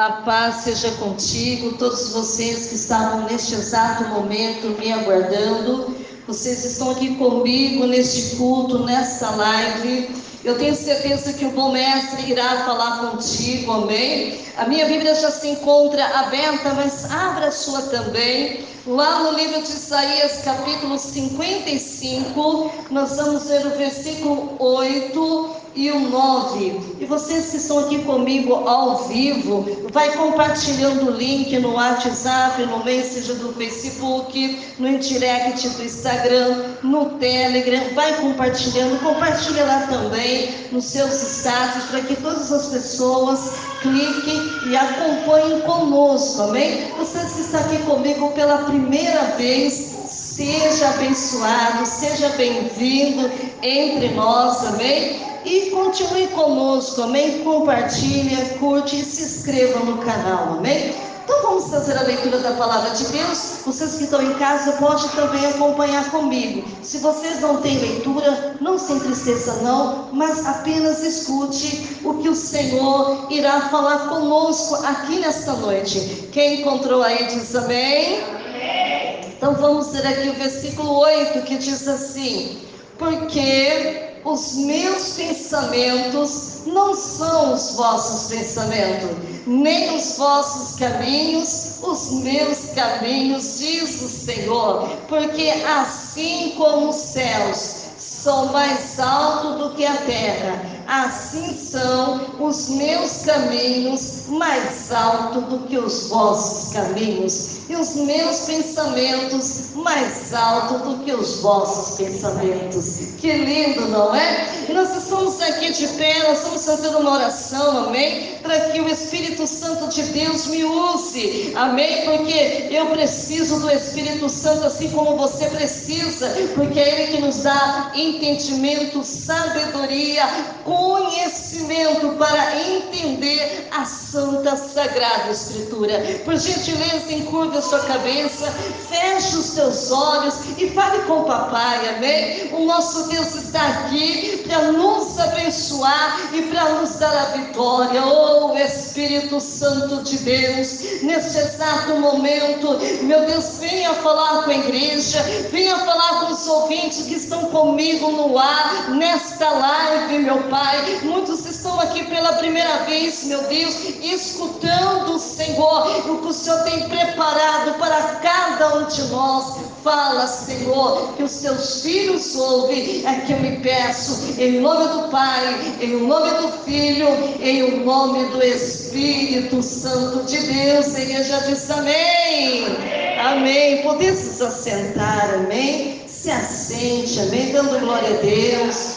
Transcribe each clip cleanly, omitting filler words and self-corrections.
A paz seja contigo, todos vocês que estavam neste exato momento me aguardando. Vocês estão aqui comigo neste culto, nesta live. Eu tenho certeza que o bom mestre irá falar contigo, amém? A minha Bíblia já se encontra aberta, mas abra a sua também. Lá no livro de Isaías, capítulo 55, nós vamos ver o versículo 8 e o 9. E vocês que estão aqui comigo ao vivo, vai compartilhando o link no WhatsApp, no Messenger do Facebook, no indirect do Instagram, no Telegram, vai compartilhando, compartilha lá também nos seus status, para que todas as pessoas cliquem e acompanhem conosco, amém? Vocês que estão aqui comigo pela primeira vez, seja abençoado, seja bem-vindo entre nós, amém? E continue conosco, amém? Compartilhe, curte e se inscreva no canal, amém? Então vamos fazer a leitura da palavra de Deus. Vocês que estão em casa podem também acompanhar comigo. Se vocês não têm leitura, não se entristeça não, mas apenas escute o que o Senhor irá falar conosco aqui nesta noite. Quem encontrou aí diz amém? Amém. Então vamos ler aqui o versículo 8 que diz assim: porque os meus pensamentos não são os vossos pensamentos, nem os vossos caminhos, os meus caminhos, diz o Senhor. Porque assim como os céus são mais altos do que a terra, assim são os meus caminhos mais altos do que os vossos caminhos, e os meus pensamentos mais altos do que os vossos pensamentos. Que lindo, não é? E nós estamos aqui de pé, nós estamos fazendo uma oração, amém? Para que o Espírito Santo de Deus me use, amém? Porque eu preciso do Espírito Santo assim como você precisa, porque é Ele que nos dá entendimento, sabedoria, conhecimento para entender a Santa Sagrada Escritura. Por gentileza, encurva a sua cabeça, feche os seus olhos e fale com o papai, amém? O nosso Deus está aqui para nos abençoar e para nos dar a vitória. Oh, Espírito Santo de Deus, neste exato momento, meu Deus, venha falar com a igreja, venha falar com os ouvintes que estão comigo no ar, nesta live, meu Pai. Muitos estão aqui pela primeira vez, meu Deus, escutando, Senhor, o que o Senhor tem preparado para cada um de nós. Fala, Senhor, que os teus filhos ouvem, é que eu me peço, em nome do Pai, em nome do Filho, em nome do Espírito Santo de Deus. A igreja diz amém. Amém. Amém. Podemos nos assentar, amém? Se assente, amém? Dando glória a Deus.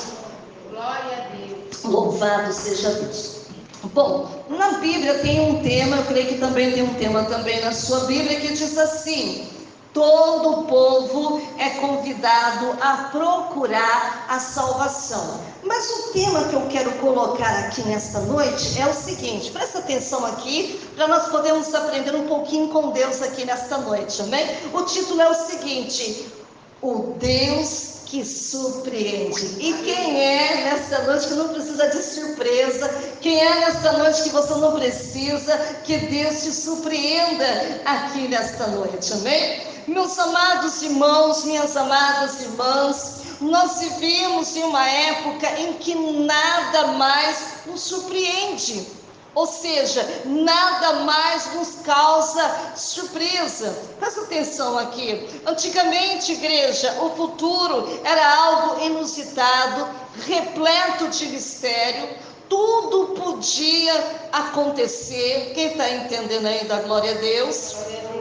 Glória a Deus. Louvado seja Deus. Bom, na Bíblia tem um tema, eu creio que também tem um tema também na sua Bíblia, que diz assim: todo o povo é convidado a procurar a salvação. Mas o tema que eu quero colocar aqui nesta noite é o seguinte, presta atenção aqui, para nós podermos aprender um pouquinho com Deus aqui nesta noite, amém? O título é o seguinte: o Deus que surpreende. E quem é nesta noite que não precisa de surpresa? Quem é nesta noite que você não precisa que Deus te surpreenda aqui nesta noite, amém? Meus amados irmãos, minhas amadas irmãs, nós vivemos em uma época em que nada mais nos surpreende. Ou seja, nada mais nos causa surpresa. Presta atenção aqui. Antigamente, igreja, o futuro era algo inusitado, repleto de mistério. Tudo podia acontecer. Quem está entendendo aí da glória a Deus?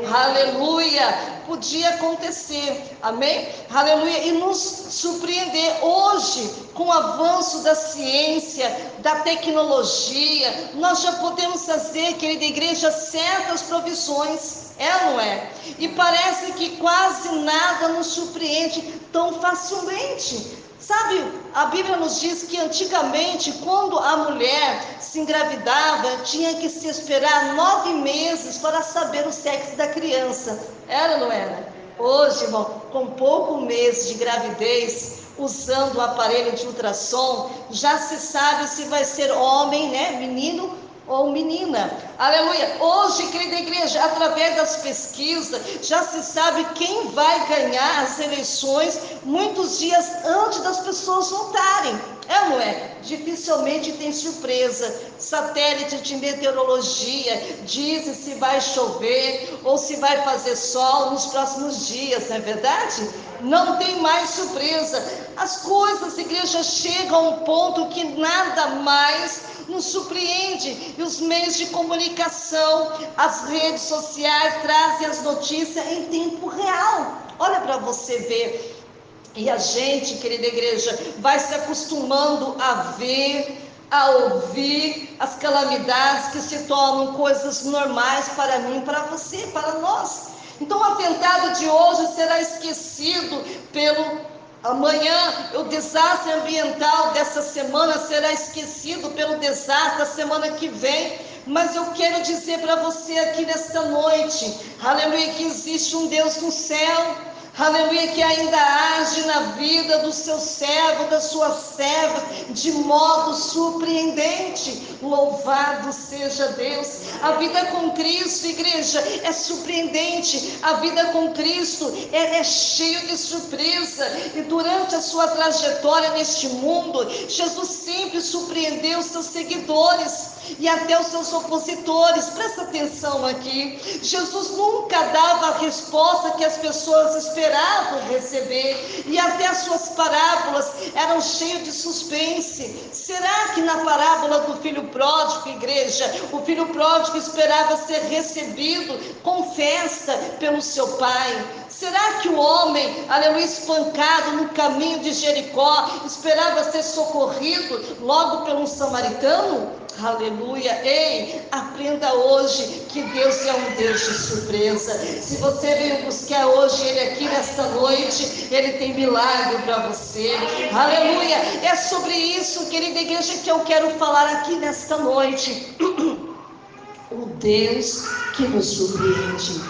Aleluia! Podia acontecer, amém? Aleluia! E nos surpreender hoje, com o avanço da ciência, da tecnologia, nós já podemos fazer, querida igreja, certas provisões, é ou não é? E parece que quase nada nos surpreende tão facilmente. Sabe, a Bíblia nos diz que antigamente, quando a mulher se engravidava, tinha que se esperar 9 meses para saber o sexo da criança. Era ou não era? Hoje, irmão, com pouco mês de gravidez, usando o aparelho de ultrassom, já se sabe se vai ser homem, né, menino, ou menina. Aleluia. Hoje, querida igreja, através das pesquisas, já se sabe quem vai ganhar as eleições muitos dias antes das pessoas votarem. É ou não é? Dificilmente tem surpresa. Satélite de meteorologia dizem se vai chover ou se vai fazer sol nos próximos dias, não é verdade? Não tem mais surpresa. As coisas, igreja, chegam a um ponto que nada mais nos surpreende. E os meios de comunicação, as redes sociais trazem as notícias em tempo real. Olha para você ver. E a gente, querida igreja, vai se acostumando a ver, a ouvir as calamidades que se tornam coisas normais para mim, para você, para nós. Então o atentado de hoje será esquecido pelo amanhã, o desastre ambiental dessa semana será esquecido pelo desastre da semana que vem. Mas eu quero dizer para você aqui nesta noite, aleluia, que existe um Deus no céu, aleluia, que ainda age na vida do seu servo, da sua serva, de modo surpreendente. Louvado seja Deus. A vida com Cristo, igreja, é surpreendente. A vida com Cristo é cheia de surpresa. E durante a sua trajetória neste mundo, Jesus sempre surpreendeu os seus seguidores e até os seus opositores. Presta atenção aqui. Jesus nunca dava a resposta que as pessoas esperavam receber, e até as suas parábolas eram cheias de suspense. Será que na parábola do filho pródigo, igreja, o filho pródigo esperava ser recebido com festa pelo seu pai? Será que o homem, aleluia, espancado no caminho de Jericó, esperava ser socorrido logo pelo samaritano? Aleluia. Ei, aprenda hoje que Deus é um Deus de surpresa. Se você veio buscar hoje Ele aqui nesta noite, Ele tem milagre para você. Aleluia. É sobre isso, querida igreja, que eu quero falar aqui nesta noite. O Deus que nos surpreende,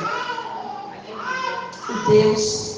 o Deus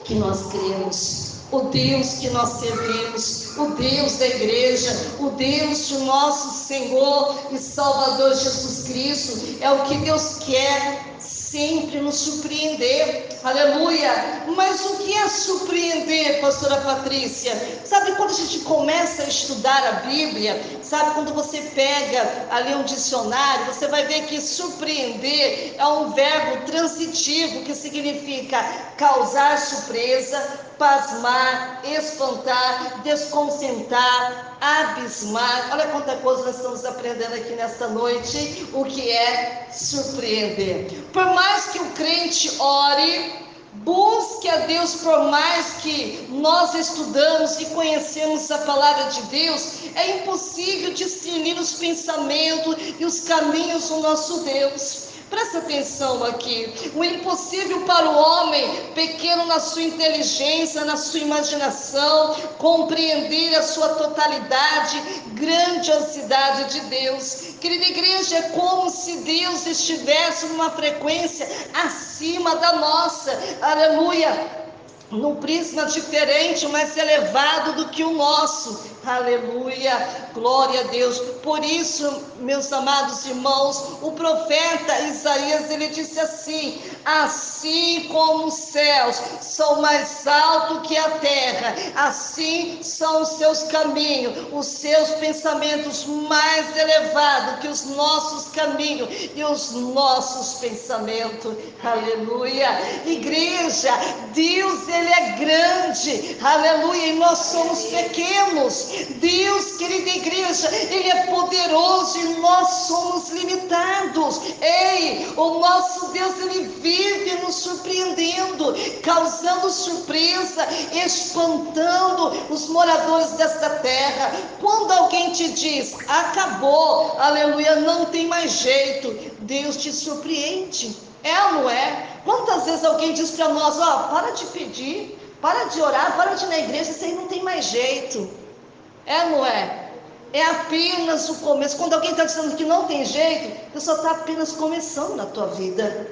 que nós cremos, o Deus que nós servimos, o Deus da igreja, o Deus do nosso Senhor e Salvador Jesus Cristo. É o que Deus quer sempre nos surpreender. Aleluia. Mas o que é surpreender, pastora Patrícia? Sabe quando a gente começa a estudar a Bíblia, sabe quando você pega ali um dicionário, você vai ver que surpreender é um verbo transitivo que significa causar surpresa, pasmar, espantar, desconcentrar, abismar. Olha quanta coisa nós estamos aprendendo aqui nesta noite, o que é surpreender. Por mais que o crente ore, busque a Deus, por mais que nós estudamos e conhecemos a palavra de Deus, é impossível discernir os pensamentos e os caminhos do nosso Deus. Presta atenção aqui. O impossível para o homem, pequeno na sua inteligência, na sua imaginação, compreender a sua totalidade, grandiosidade de Deus. Querida igreja, é como se Deus estivesse numa frequência acima da nossa. Aleluia. Num prisma diferente, mais elevado do que o nosso. Aleluia, glória a Deus. Por isso, meus amados irmãos, o profeta Isaías, ele disse assim: assim como os céus são mais altos que a terra, assim são os seus caminhos, os seus pensamentos mais elevados que os nossos caminhos e os nossos pensamentos. Aleluia. Igreja, Deus, Ele é grande, aleluia, e nós somos pequenos. Deus, querida igreja, Ele é poderoso e nós somos limitados. Ei, o nosso Deus, Ele vive nos surpreendendo, causando surpresa, espantando os moradores desta terra. Quando alguém te diz, acabou, aleluia, não tem mais jeito, Deus te surpreende. É ou não é? Quantas vezes alguém diz para nós, para de pedir, para de orar, para de ir na igreja, isso aí não tem mais jeito. É ou não é? É apenas o começo. Quando alguém está dizendo que não tem jeito, você só está apenas começando na tua vida.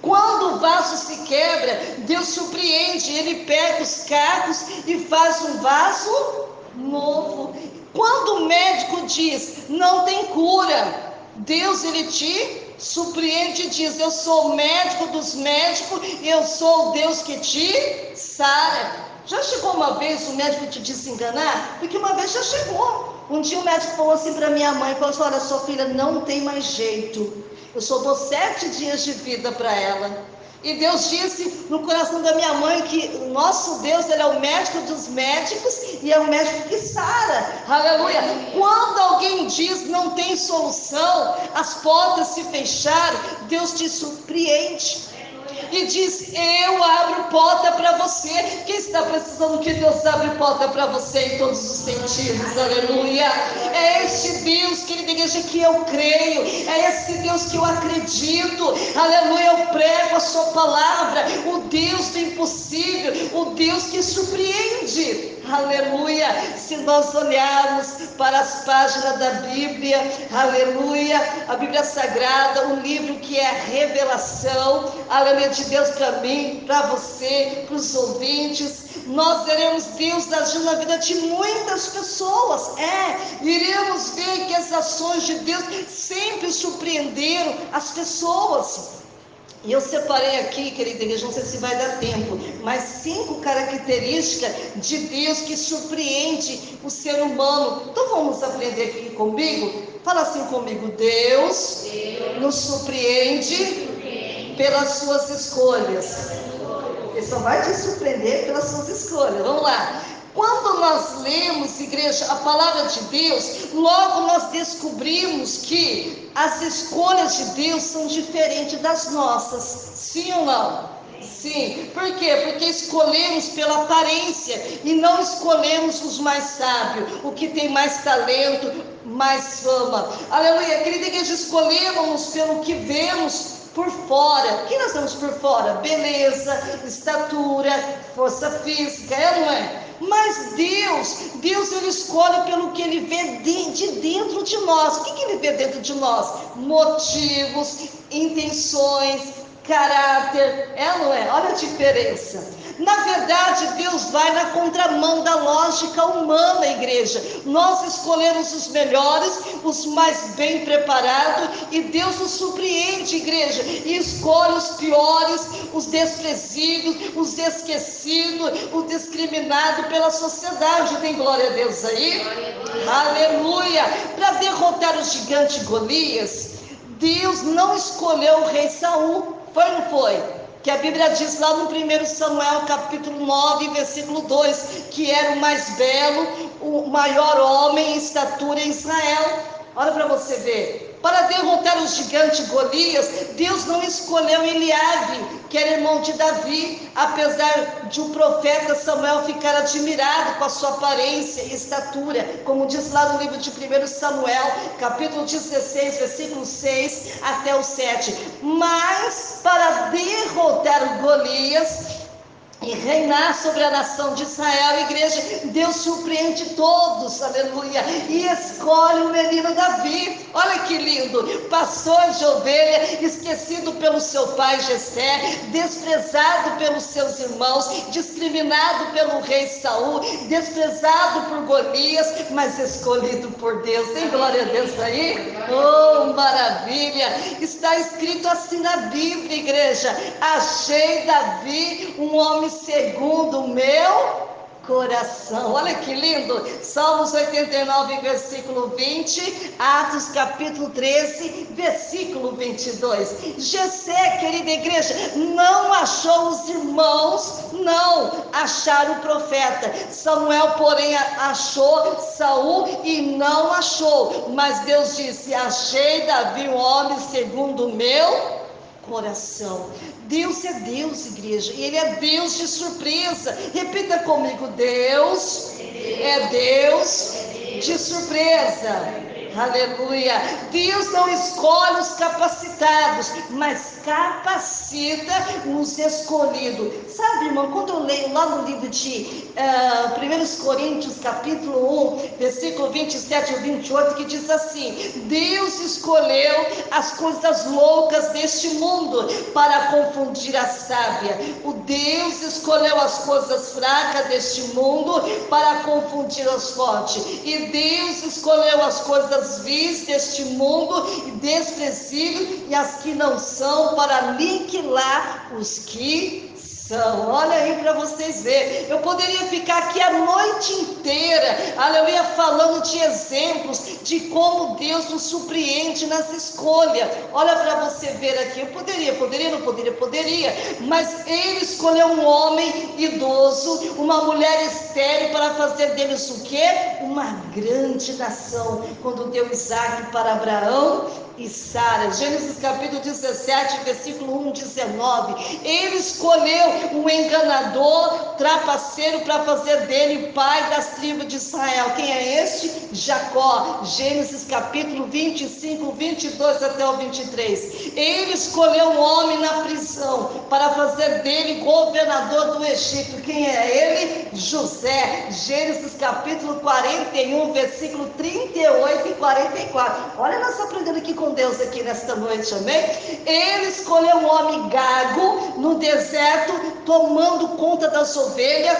Quando o vaso se quebra, Deus surpreende, Ele pega os cacos e faz um vaso novo. Quando o médico diz, não tem cura, Deus, ele te surpreende e diz: eu sou o médico dos médicos, eu sou o Deus que te sara. Já chegou uma vez o médico te desenganar? Porque uma vez já chegou. Um dia o médico falou assim para minha mãe, falou assim: olha, sua filha não tem mais jeito, eu só dou 7 dias de vida para ela. E Deus disse no coração da minha mãe que o nosso Deus, ele é o médico dos médicos e é o médico que sara. Aleluia. Quando alguém diz não tem solução, as portas se fecharam, Deus te surpreende e diz: eu abro porta para você. Quem está precisando que Deus abre porta para você em todos os sentidos? Aleluia. É este Deus, querida igreja, que eu creio, é esse Deus que eu acredito. Aleluia. Eu prego a sua palavra, o Deus do impossível, o Deus que surpreende. Aleluia. Se nós olharmos para as páginas da Bíblia, aleluia, a Bíblia Sagrada, um livro que é a revelação, aleluia, de Deus para mim, para você, para os ouvintes, nós veremos Deus agindo na vida de muitas pessoas. Iremos ver que as ações de Deus sempre surpreenderam as pessoas. E eu separei aqui, querida igreja, não sei se vai dar tempo, mas 5 características de Deus que surpreende o ser humano. Então vamos aprender aqui comigo? Fala assim comigo: Deus nos surpreende pelas suas escolhas. Ele só vai te surpreender pelas suas escolhas. Vamos lá. Quando nós lemos, igreja, a palavra de Deus, logo nós descobrimos que as escolhas de Deus são diferentes das nossas. Sim ou não? Sim. Por quê? Porque escolhemos pela aparência e não escolhemos os mais sábios, o que tem mais talento, mais fama. Aleluia. Querida igreja, escolhemos pelo que vemos por fora. O que nós vemos por fora? Beleza, estatura, força física, não é? Mas Deus ele escolhe pelo que ele vê de dentro de nós. O que ele vê dentro de nós? Motivos, intenções, caráter, não é? Olha a diferença. Na verdade, Deus vai na contramão da lógica humana, igreja. Nós escolhemos os melhores, os mais bem preparados, e Deus nos surpreende, igreja, e escolhe os piores, os desprezíveis, os esquecidos, os discriminados pela sociedade. Tem glória a Deus aí? Aleluia! Para derrotar o gigante Golias, Deus não escolheu o rei Saul. Foi ou não foi? Que a Bíblia diz lá no 1 Samuel, capítulo 9, versículo 2, que era o mais belo, o maior homem em estatura em Israel. Olha para você ver. Para derrotar o gigante Golias, Deus não escolheu Eliabe, que era irmão de Davi, apesar de o profeta Samuel ficar admirado com a sua aparência e estatura, como diz lá no livro de 1 Samuel, capítulo 16, versículo 6 até o 7. Mas para derrotar o Golias e reinar sobre a nação de Israel, igreja, Deus surpreende todos, aleluia, e escolhe o menino Davi. Olha que lindo, pastor de ovelha, esquecido pelo seu pai Jessé, desprezado pelos seus irmãos, discriminado pelo rei Saul, desprezado por Golias, mas escolhido por Deus. Tem glória a Deus aí? Oh, maravilha! Está escrito assim na Bíblia, igreja: achei Davi um homem segundo o meu coração. Olha que lindo. Salmos 89, versículo 20, Atos capítulo 13, versículo 22. Jessé, querida igreja, não achou os irmãos, não acharam o profeta. Samuel, porém, achou Saul e não achou. Mas Deus disse: achei Davi um homem segundo o meu coração. Deus é Deus, igreja, e Ele é Deus de surpresa. Repita comigo: Deus é Deus de surpresa. Aleluia. Deus não escolhe os capacitados, mas capacita os escolhidos. Sabe, irmão, quando eu leio lá no livro de 1 Coríntios, capítulo 1, versículo 27 e 28, que diz assim: Deus escolheu as coisas loucas deste mundo para confundir a sábia. O Deus escolheu as coisas fracas deste mundo para confundir as fortes. E Deus escolheu as coisas coisas vis deste mundo e desprezíveis, e as que não são, para aniquilar os que são. Olha aí para vocês verem. Eu poderia ficar aqui a noite inteira, aleluia, falando de exemplos de como Deus nos surpreende nas escolhas. Olha para você ver aqui. Eu poderia, mas ele escolheu um homem idoso, uma mulher estéril, para fazer deles o quê? Uma grande nação. Quando deu Isaac para Abraão e Sara. Gênesis capítulo 17, versículo 1, 19. Ele escolheu um enganador, trapaceiro, para fazer dele pai das tribos de Israel. Quem é este? Jacó. Gênesis capítulo 25, 22 até o 23. Ele escolheu um homem na prisão para fazer dele governador do Egito. Quem é ele? José. Gênesis capítulo 41, versículo 38 e 44. Olha, nós aprendendo aqui com Deus aqui nesta noite, amém? Ele escolheu um homem gago no deserto, tomando conta das ovelhas,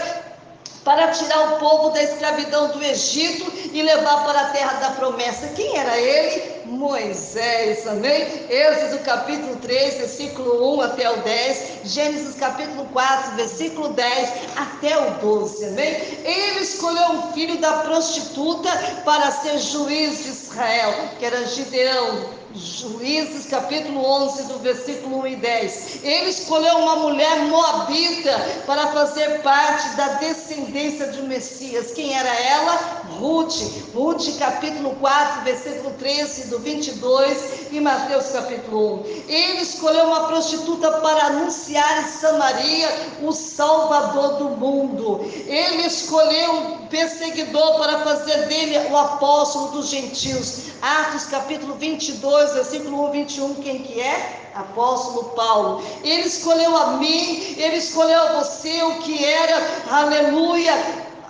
para tirar o povo da escravidão do Egito e levar para a terra da promessa. Quem era ele? Moisés, amém? Êxodo capítulo 3, versículo 1 até o 10, Gênesis capítulo 4, versículo 10 até o 12, amém? Ele escolheu um filho da prostituta para ser juiz de Israel, que era Gideão. Juízes capítulo 11, do versículo 1 e 10. Ele escolheu uma mulher moabita para fazer parte da descendência de Messias. Quem era ela? Ruth. Ruth capítulo 4, versículo 13, do 22, e Mateus capítulo 1. Ele escolheu uma prostituta para anunciar em Samaria o Salvador do mundo. Ele escolheu um perseguidor para fazer dele o apóstolo dos gentios. Atos capítulo 22, versículo 1, 21, quem que é? Apóstolo Paulo. Ele escolheu a mim, ele escolheu a você, o que era, aleluia,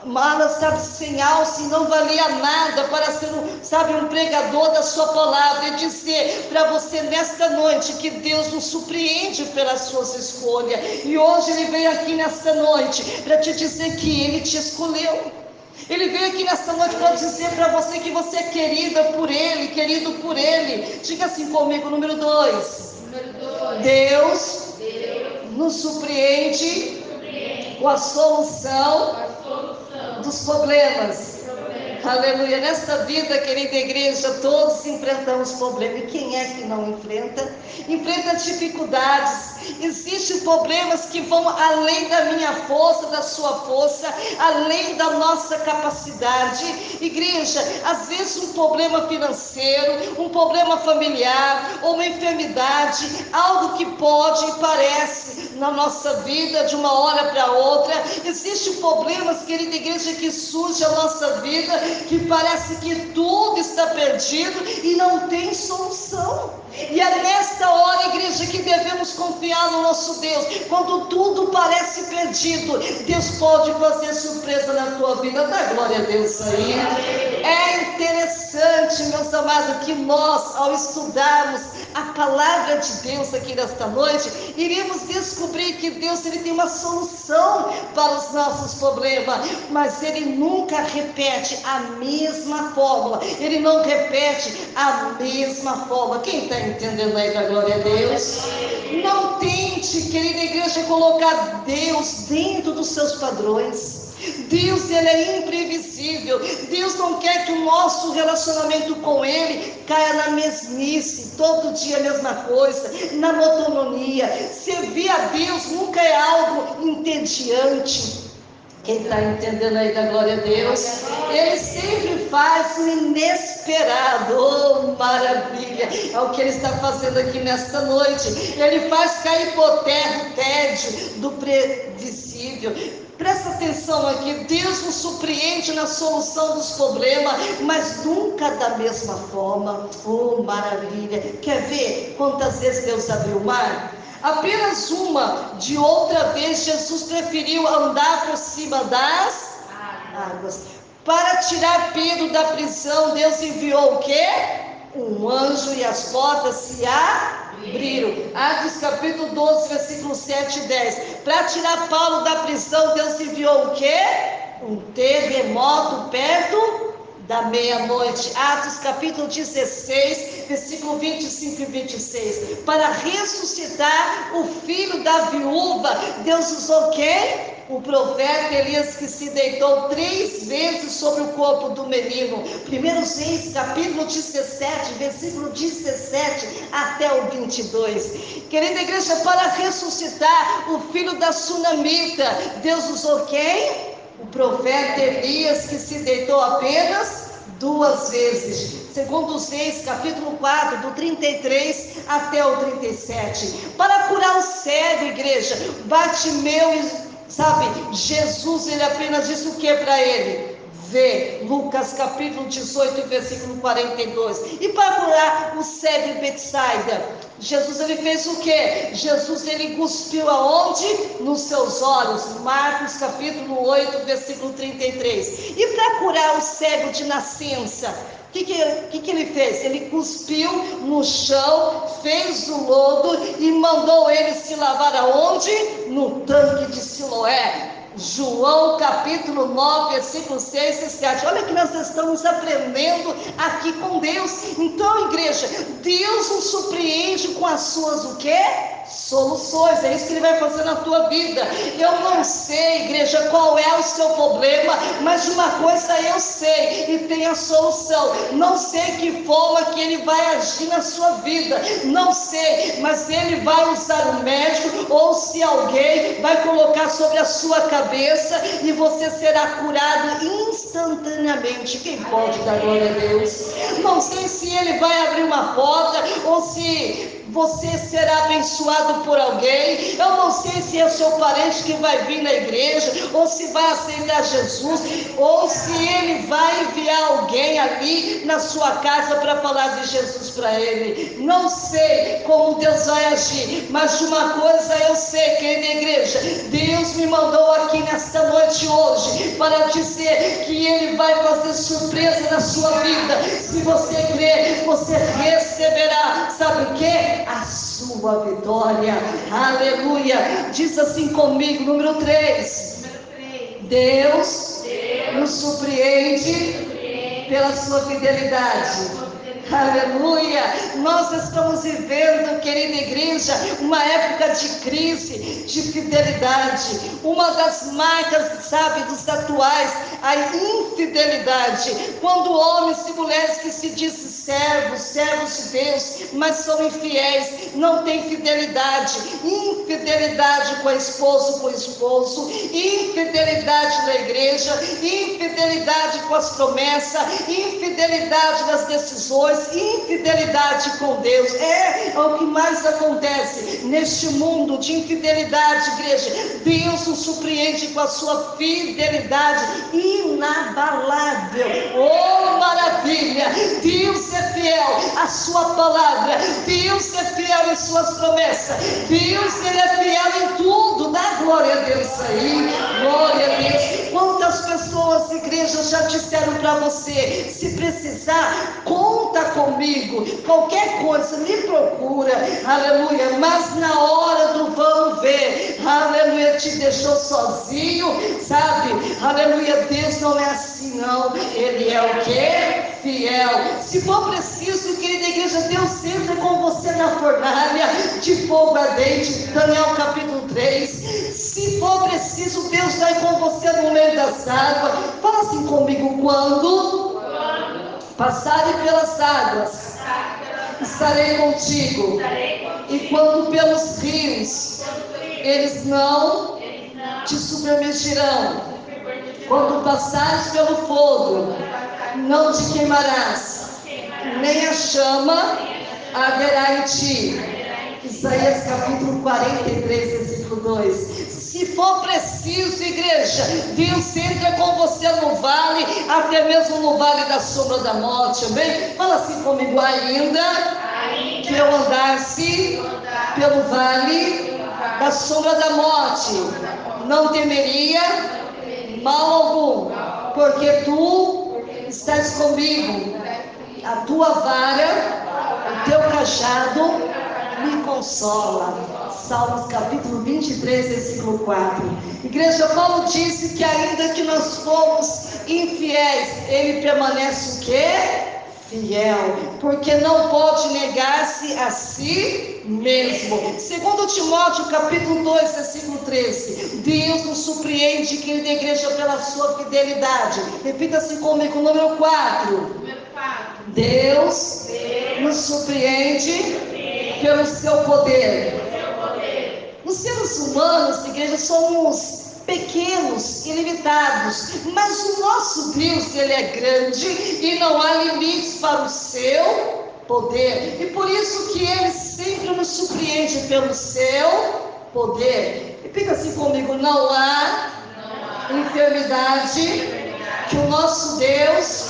mala, sabe, sem alça, e não valia nada, para ser um pregador da sua palavra, e dizer para você nesta noite que Deus nos surpreende pelas suas escolhas. E hoje ele veio aqui nesta noite para te dizer que ele te escolheu. Ele veio aqui nesta noite para dizer para você que você é querida por ele, querido por ele. Diga assim comigo, número 2. Deus nos surpreende com a solução dos problemas. Aleluia. Nesta vida, querida igreja, todos enfrentamos problemas. E quem é que não enfrenta? Enfrenta dificuldades. Existem problemas que vão além da minha força, da sua força, além da nossa capacidade. Igreja, às vezes um problema financeiro, um problema familiar, ou uma enfermidade, algo que pode e parece na nossa vida de uma hora para outra. Existem problemas, querida igreja, que surgem na nossa vida, que parece que tudo está perdido e não tem solução. E é nesta hora, igreja, que devemos confiar no nosso Deus. Quando tudo parece perdido, Deus pode fazer surpresa na tua vida. Dá glória a Deus aí. É interessante, meus amados, que nós, ao estudarmos a palavra de Deus aqui nesta noite, iremos descobrir que Deus, ele tem uma solução para os nossos problemas, mas ele nunca repete a mesma fórmula. Ele não repete a mesma forma. Quem está entendendo aí, da glória a Deus? Não tente, querida igreja, colocar Deus dentro dos seus padrões. Deus, ele é imprevisível. Deus não quer que o nosso relacionamento com ele caia na mesmice, todo dia a mesma coisa, na monotonia. Servir a Deus nunca é algo entediante. Quem está entendendo aí, da glória a Deus? Ele sempre faz o inesperado. Oh, maravilha! É o que ele está fazendo aqui nesta noite. Ele faz cair por terra o tédio do previsível. Presta atenção aqui, Deus nos surpreende na solução dos problemas, mas nunca da mesma forma. Oh, maravilha! Quer ver quantas vezes Deus abriu o mar? Apenas uma. De outra vez, Jesus preferiu andar por cima das águas. Para tirar Pedro da prisão, Deus enviou o quê? Um anjo, e as portas se abriram. Atos capítulo 12, versículo 7 e 10. Para tirar Paulo da prisão, Deus enviou o quê? Um terremoto perto da meia-noite. Atos capítulo 16, versículo 25 e 26. Para ressuscitar o filho da viúva, Deus usou quem? O profeta Elias, que se deitou 3 vezes sobre o corpo do menino. 1 Reis capítulo 17, versículo 17 até o 22. Querida igreja, para ressuscitar o filho da sunamita, Deus usou quem? O profeta Elias, que se deitou apenas 2 vezes. Segundo os Reis, capítulo 4, do 33 até o 37. Para curar o cego, igreja, Bartimeu, sabe, Jesus, ele apenas disse o que para ele? Vê, Lucas capítulo 18, versículo 42. E para curar o cego em Betsaida, Jesus, ele fez o que? Jesus, ele cuspiu aonde? Nos seus olhos. Marcos capítulo 8, versículo 33. E para curar o cego de nascença, o que ele fez? Ele cuspiu no chão, fez o lodo e mandou ele se lavar aonde? No tanque de Siloé. João capítulo 9, versículo 6 e 7. Olha que nós estamos aprendendo aqui com Deus. Então, igreja, Deus nos surpreende com as suas o quê? Soluções. É isso que Ele vai fazer na tua vida. Eu não sei, igreja, qual é o seu problema, mas de uma coisa eu sei, e tem a solução. Não sei que forma que Ele vai agir na sua vida, não sei, mas Ele vai usar o médico, ou se alguém vai colocar sobre a sua cabeça, e você será curado instantaneamente. Quem pode dar glória a Deus? Não sei se Ele vai abrir uma porta, ou se você será abençoado por alguém. Eu não sei se é o seu parente que vai vir na igreja, ou se vai aceitar Jesus, ou se ele vai enviar alguém ali na sua casa para falar de Jesus para ele. Não sei como Deus vai agir, mas de uma coisa eu sei, querida igreja, Deus me mandou aqui nesta noite hoje para dizer que Ele vai fazer surpresa na sua vida. Se você crer, você receberá, sabe o que? A sua vitória. Aleluia. Diz assim comigo, número 3. Deus nos surpreende pela sua fidelidade. Aleluia. Nós estamos vivendo, querida igreja, uma época de crise, de fidelidade. Uma das marcas, sabe, dos atuais, a infidelidade. Quando homens e mulheres que se dizem servos de Deus, mas são infiéis, não têm fidelidade. Infidelidade com o esposo, infidelidade na igreja, infidelidade com as promessas, infidelidade nas decisões, infidelidade com Deus. É o que mais acontece neste mundo de infidelidade, igreja. Deus nos surpreende com a sua fidelidade inabalável. Oh, maravilha! Deus é fiel à sua palavra, Deus é fiel em suas promessas, Deus, Ele é fiel em tudo. Dá glória a Deus aí, glória a Deus. Quantas pessoas, igreja, já disseram para você: se precisar, conta comigo, qualquer coisa me procura, aleluia. Mas na hora do vamos ver, aleluia, te deixou sozinho, sabe, aleluia. Deus não é assim não, Ele é o que? Fiel. Se for preciso, querida igreja, Deus entra com você na fornalha de fogo ardente, Daniel capítulo 3. Se for preciso, Deus vai com você no meio das águas. Fala assim comigo: quando passarem pelas águas, estarei contigo. E quando pelos rios, eles não te submergirão. Quando passares pelo fogo, não te queimarás, nem a chama arderá em ti. Isaías capítulo 43, versículo 2. Se for preciso, igreja, Deus entra com você no vale, até mesmo no vale da sombra da morte, amém? Fala assim comigo: ainda que eu andasse pelo vale da sombra da morte, não temeria mal algum, porque tu estás comigo. A tua vara, o teu cajado me consola. Salmos capítulo 23, versículo 4. Igreja, Paulo disse que ainda que nós fomos infiéis, ele permanece o quê? Fiel, porque não pode negar-se a si mesmo. Segundo Timóteo capítulo 2, versículo 13, Deus nos surpreende, querido da igreja, pela sua fidelidade. Repita-se comigo, número 4. Deus nos surpreende pelo seu poder. Os seres humanos, igreja, somos pequenos, ilimitados, mas o nosso Deus, ele é grande e não há limites para o seu poder, e por isso que ele sempre nos surpreende pelo seu poder. Repita assim comigo: não há enfermidade que o nosso Deus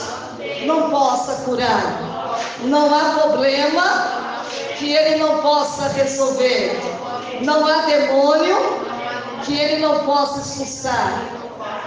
não possa curar, não há problema que ele não possa resolver, não há demônio que ele não possa expulsar.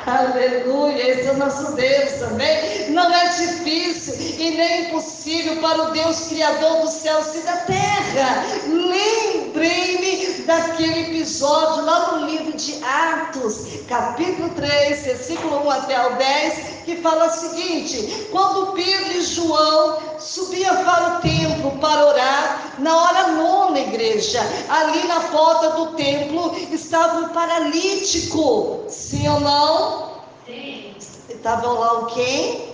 Aleluia, esse é o nosso Deus também. Não é difícil e nem impossível para o Deus Criador dos céus e da terra. Lembrei-me daquele episódio lá no livro de Atos, capítulo 3, versículo 1 até o 10, que fala o seguinte: quando Pedro e João subiam para o templo para orar, na hora nona, igreja, ali na porta do templo estava um paralítico. Sim ou não? Sim. Estava lá o quem?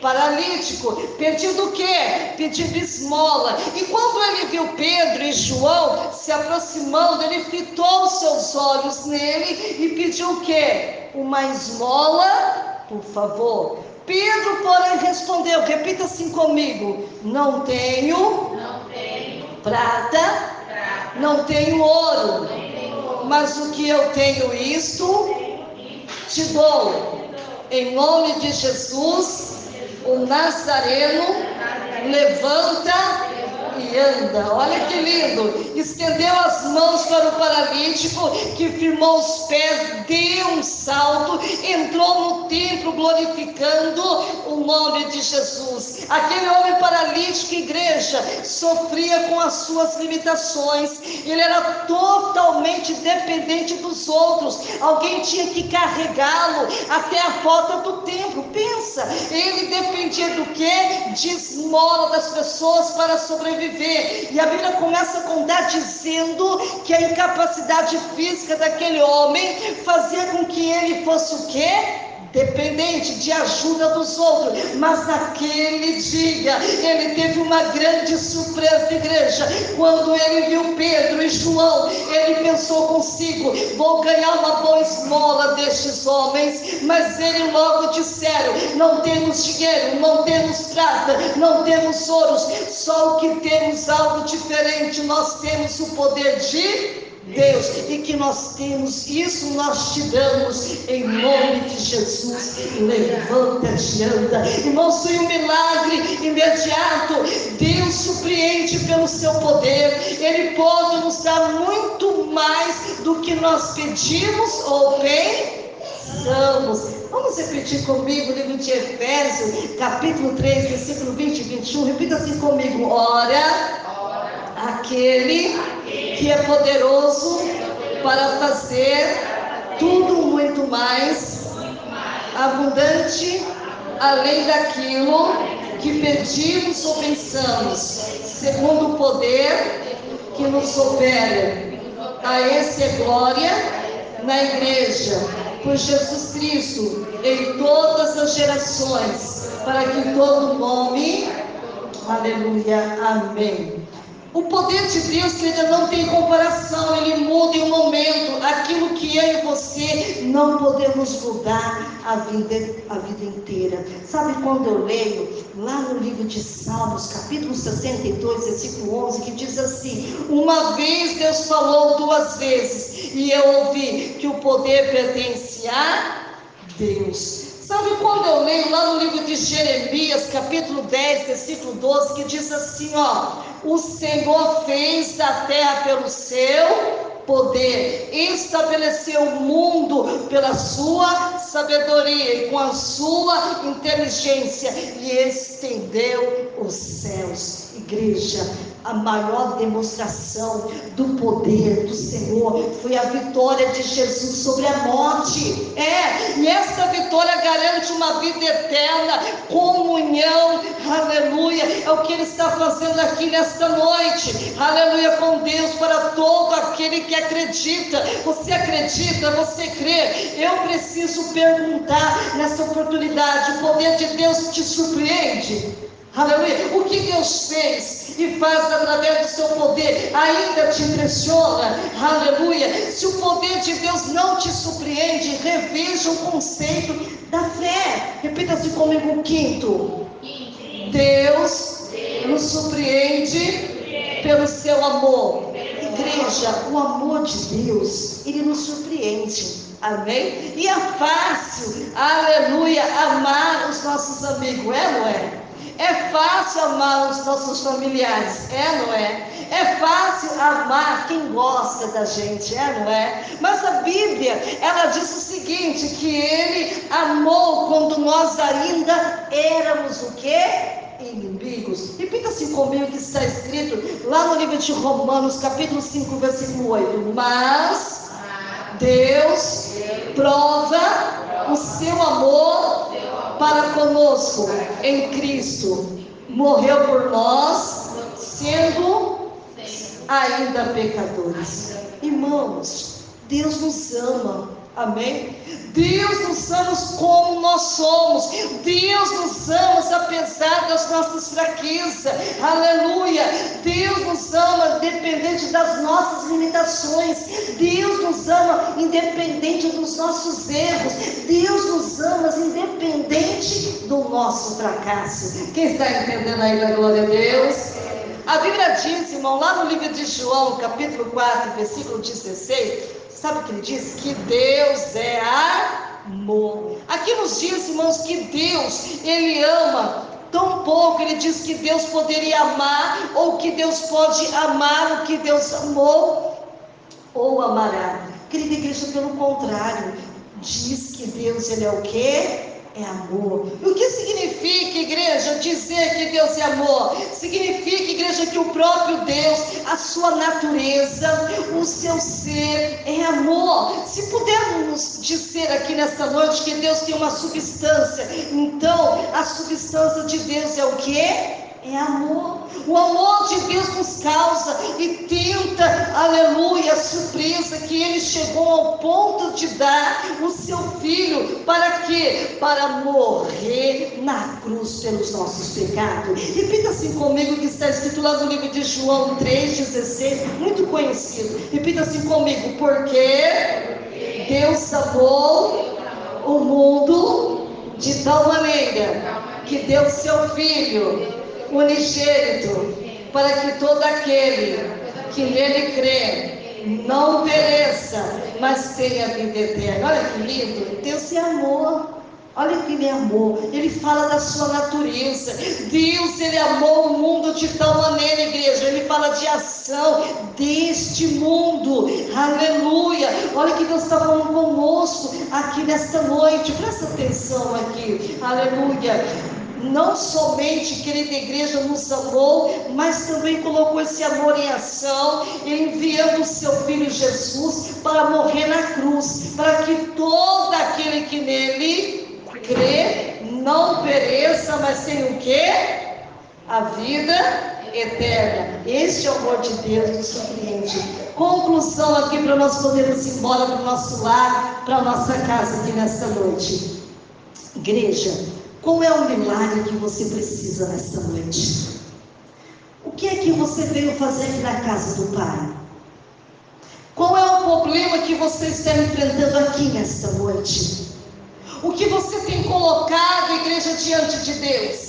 Paralítico, pedindo o quê? Pedindo esmola. E quando ele viu Pedro e João se aproximando, ele fitou os seus olhos nele e pediu o quê? Uma esmola, por favor. Pedro, porém, respondeu, repita assim comigo: não tenho prata, não tenho ouro, mas o que eu tenho, isto te dou. Em nome de Jesus, o Nazareno, levanta e anda. Olha que lindo. Estendeu as mãos para o paralítico, que firmou os pés, deu um salto, entrou no templo glorificando o nome de Jesus. Aquele homem paralítico, igreja, sofria com as suas limitações. Ele era totalmente dependente dos outros. Alguém tinha que carregá-lo até a porta do templo. Pensa, ele dependia do quê? De esmola das pessoas para sobreviver. E a Bíblia começa a contar dizendo que a incapacidade física daquele homem fazia com que ele fosse o quê? Dependente de ajuda dos outros. Mas naquele dia ele teve uma grande surpresa, igreja. Quando ele viu Pedro e João, ele pensou consigo: vou ganhar uma boa esmola destes homens. Mas ele logo disseram: não temos dinheiro, não temos prata, não temos ouros, só o que temos algo diferente. Nós temos o poder de Deus, e que nós temos isso, nós te damos em nome de Jesus. Levanta-te e anda. Irmãos, foi um milagre imediato. Deus surpreende pelo seu poder. Ele pode nos dar muito mais do que nós pedimos ou pensamos. Vamos repetir comigo o livro de Efésios, capítulo 3, versículo 20 e 21. Repita assim comigo: ora aquele que é poderoso para fazer tudo muito mais abundante, além daquilo que pedimos ou pensamos, segundo o poder que nos opera. A esse é glória na igreja, por Jesus Cristo, em todas as gerações, para que todo nome, aleluia, amém. O poder de Deus, ele não tem comparação, ele muda em um momento. Aquilo que eu e você não podemos mudar a vida inteira. Sabe quando eu leio lá no livro de Salmos, capítulo 62, versículo 11, que diz assim: uma vez Deus falou, duas vezes, e eu ouvi que o poder pertence a Deus. Sabe quando eu leio lá no livro de Jeremias, capítulo 10, versículo 12, que diz assim, o Senhor fez a terra pelo seu poder, estabeleceu o mundo pela sua sabedoria e com a sua inteligência, e estendeu os céus. Igreja, a maior demonstração do poder do Senhor foi a vitória de Jesus sobre a morte. E essa vitória garante uma vida eterna, comunhão, aleluia. É o que Ele está fazendo aqui nesta noite, aleluia, com Deus, para todo aquele que acredita. Você acredita? Você crê? Eu preciso perguntar nessa oportunidade: o poder de Deus te surpreende? Aleluia. O que Deus fez e faz através do seu poder ainda te impressiona? Aleluia. Se o poder de Deus não te surpreende, reveja o conceito da fé. Repita-se comigo: quinto, Deus nos surpreende pelo seu amor. Igreja, o amor de Deus, Ele nos surpreende. Amém? E é fácil, aleluia, amar os nossos amigos, não é? É fácil amar os nossos familiares, não é? É fácil amar quem gosta da gente, não é? Mas a Bíblia, ela diz o seguinte, que Ele amou quando nós ainda éramos o quê? Inimigos. Repita assim comigo, que está escrito lá no livro de Romanos, capítulo 5, versículo 8. Mas Deus prova o seu amor para conosco em Cristo. Morreu por nós, sendo ainda pecadores. Irmãos, Deus nos ama. Amém? Deus nos ama como nós somos. Deus nos ama apesar das nossas fraquezas. Aleluia. Deus nos ama independente das nossas limitações. Deus nos ama independente dos nossos erros. Deus nos ama independente do nosso fracasso. Quem está entendendo aí da glória a Deus? A Bíblia diz, irmão, lá no livro de João, capítulo 4, versículo 16, sabe o que ele diz? Que Deus é amor. Aqui nos diz, irmãos, que Deus, Ele ama tão pouco. Ele diz que Deus poderia amar, ou que Deus pode amar o que Deus amou, ou amará. Querida igreja, pelo contrário, diz que Deus, Ele é o quê? É amor. E o que significa, igreja, dizer que Deus é amor? Significa, igreja, que o próprio Deus, a sua natureza, o seu ser é amor. Se pudermos dizer aqui nesta noite que Deus tem uma substância, então a substância de Deus é o quê? É amor. O amor de Deus nos causa e tenta, aleluia, a surpresa que Ele chegou ao ponto de dar o seu Filho. Para quê? Para morrer na cruz pelos nossos pecados. Repita assim comigo, que está escrito lá no livro de João 3,16, muito conhecido. Repita assim comigo: porque Deus amou o mundo de tal maneira que deu o seu Filho unigênito, para que todo aquele que nele crê não pereça, mas tenha vida eterna. Olha que lindo, Deus é amor. Olha que Ele é amor. Ele fala da sua natureza. Deus, Ele amou o mundo de tal maneira, igreja. Ele fala de ação deste mundo. Aleluia. Olha que Deus está falando conosco aqui nesta noite. Presta atenção aqui. Aleluia. Não somente, querida igreja, nos amou, mas também colocou esse amor em ação, enviando o seu Filho Jesus para morrer na cruz, para que todo aquele que nele crê não pereça, mas tenha o quê? A vida eterna. Este é o amor de Deus, nos surpreende. Conclusão aqui para nós podermos ir embora para o nosso lar, para a nossa casa aqui nesta noite. Igreja, qual é o milagre que você precisa nesta noite? O que é que você veio fazer aqui na casa do Pai? Qual é o problema que você está enfrentando aqui nesta noite? O que você tem colocado, igreja, diante de Deus?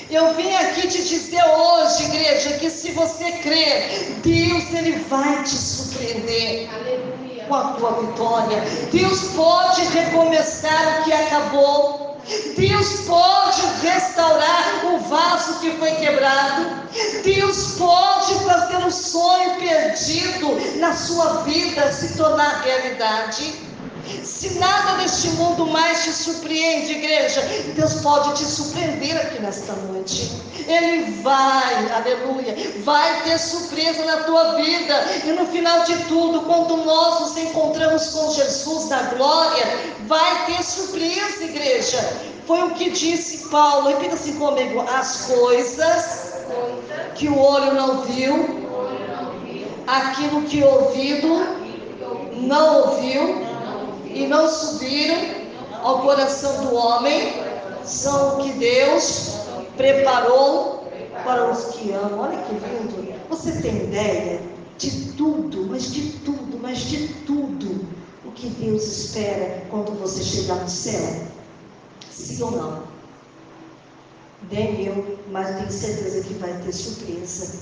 Eu vim aqui te dizer hoje, igreja, que se você crer, Deus, Ele vai te surpreender. Aleluia. Com a tua vitória. Deus pode recomeçar o que acabou. Deus pode restaurar o vaso que foi quebrado. Deus pode fazer um sonho perdido na sua vida se tornar realidade. Se nada deste mundo mais te surpreende, igreja, Deus pode te surpreender aqui nesta noite. Ele vai, aleluia, vai ter surpresa na tua vida. E no final de tudo, quando nós nos encontramos com Jesus na glória, vai ter surpresa, igreja. Foi o que disse Paulo, repita assim comigo: as coisas que o olho não viu, aquilo que o ouvido não ouviu e não subiram ao coração do homem, são o que Deus preparou para os que amam. Olha que lindo. Você tem ideia de tudo, mas de tudo, mas de tudo o que Deus espera quando você chegar no céu? Sim ou não? Nem eu, mas tenho certeza que vai ter surpresa.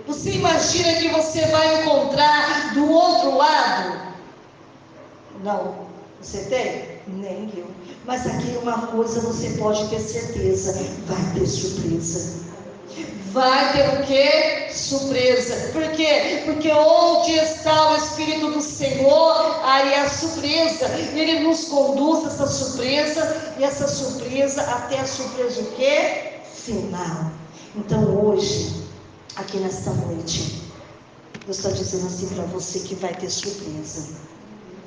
Você imagina que você vai encontrar do outro lado? Não. Você tem? Nem eu. Mas aqui uma coisa você pode ter certeza: vai ter surpresa. Vai ter o quê? Surpresa. Por quê? Porque onde está o Espírito do Senhor, aí é a surpresa. Ele nos conduz a essa surpresa, e essa surpresa até a surpresa o quê? Final. Então hoje, aqui nesta noite, eu estou dizendo assim para você que vai ter surpresa.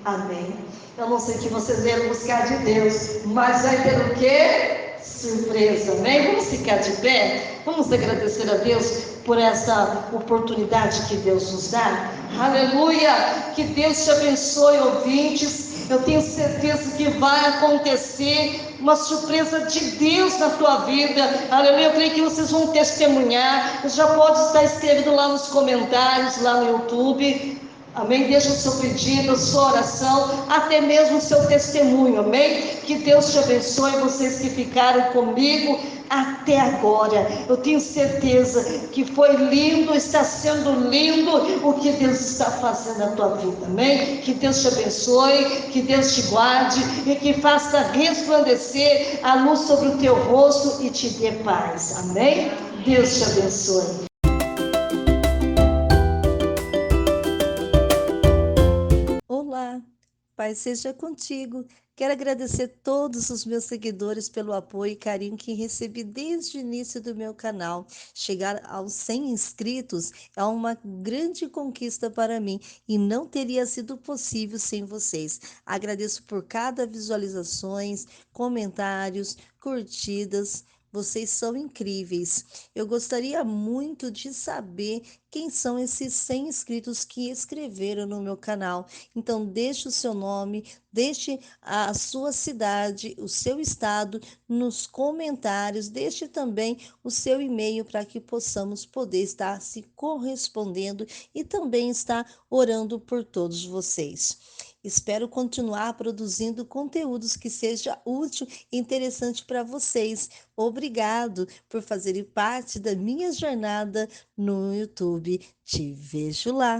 Amém? Eu não sei o que vocês vieram buscar de Deus, mas vai ter o quê? Surpresa. Amém? Vamos ficar de pé? Vamos agradecer a Deus por essa oportunidade que Deus nos dá. Aleluia! Que Deus te abençoe, ouvintes. Eu tenho certeza que vai acontecer uma surpresa de Deus na tua vida. Aleluia, eu creio que vocês vão testemunhar. Já pode estar escrevendo lá nos comentários, lá no YouTube. Amém? Deixa o seu pedido, a sua oração, até mesmo o seu testemunho. Amém? Que Deus te abençoe, vocês que ficaram comigo até agora. Eu tenho certeza que foi lindo, está sendo lindo o que Deus está fazendo na tua vida. Amém? Que Deus te abençoe, que Deus te guarde e que faça resplandecer a luz sobre o teu rosto e te dê paz. Amém? Deus te abençoe. Olá, Pai seja contigo. Quero agradecer todos os meus seguidores pelo apoio e carinho que recebi desde o início do meu canal. Chegar aos 100 inscritos é uma grande conquista para mim e não teria sido possível sem vocês. Agradeço por cada visualizações, comentários, curtidas. Vocês são incríveis. Eu gostaria muito de saber quem são esses 100 inscritos que escreveram no meu canal. Então, deixe o seu nome, deixe a sua cidade, o seu estado nos comentários, deixe também o seu e-mail para que possamos poder estar se correspondendo e também estar orando por todos vocês. Espero continuar produzindo conteúdos que seja útil e interessante para vocês. Obrigado por fazerem parte da minha jornada no YouTube. Te vejo lá.